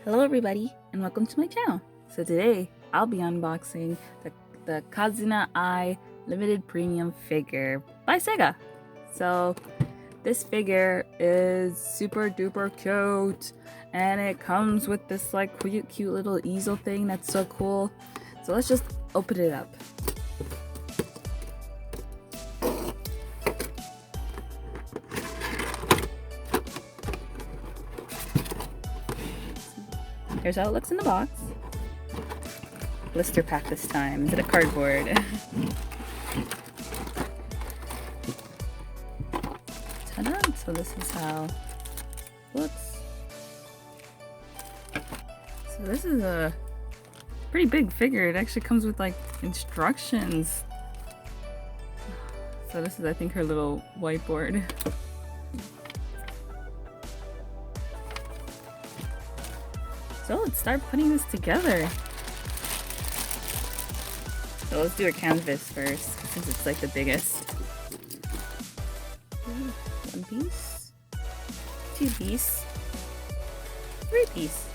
Hello everybody and welcome to my channel. So today I'll be unboxing the Kizuna limited premium figure by Sega. So this figure is super duper cute and it comes with this like cute little easel thing that's so cool. So let's just open it up. Here's how it looks in the box. Blister pack this time instead of cardboard. Ta-da! So this is how it looks. So this is a pretty big figure. It actually comes with like instructions. So this is, I think, her little whiteboard. So let's start putting this together. So let's do a canvas first, since it's like the biggest. One piece, two piece, three piece.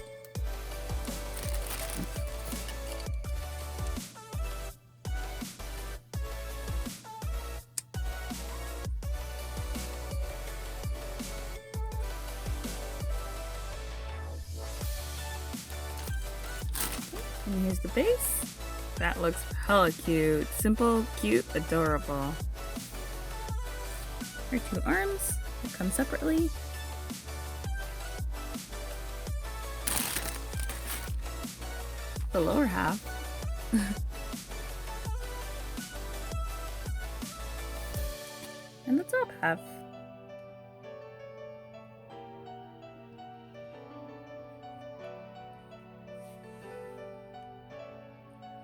And here's the base. That looks hella cute. Simple, cute, adorable. Her two arms that come separately. The lower half. And the top half.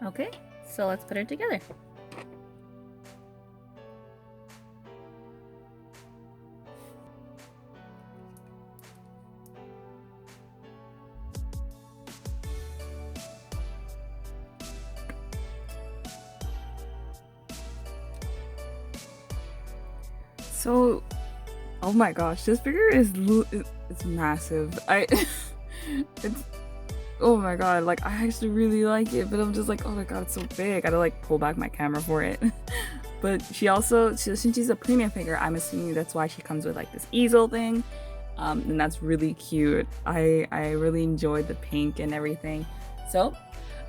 Okay, so let's put her together. So, oh my gosh, this figure is it's massive. It's, oh my god, like I actually really like it, but I'm just like, oh my god, it's so big. I gotta like pull back my camera for it. But since she's a premium figure, I'm assuming that's why she comes with like this easel thing. And that's really cute. I really enjoyed the pink and everything. So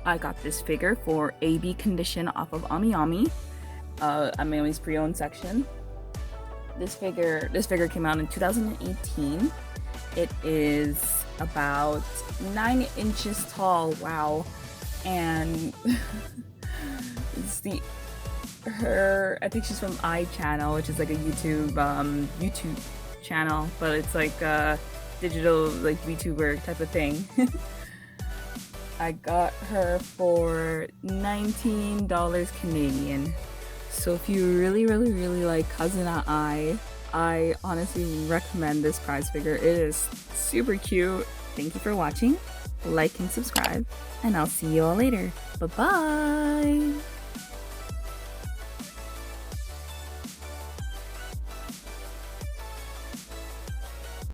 I got this figure for AB condition off of AmiAmi. AmiAmi's pre-owned section. This figure came out in 2018. It is about 9 inches tall. Wow. And it's I think she's from iChannel, which is like a YouTube channel, but it's like a digital like VTuber type of thing. I got her for $19 Canadian. So if you really like Kizuna I honestly recommend this prize figure. It is super cute. Thank you for watching. Like and subscribe, and I'll see you all later. Bye-bye!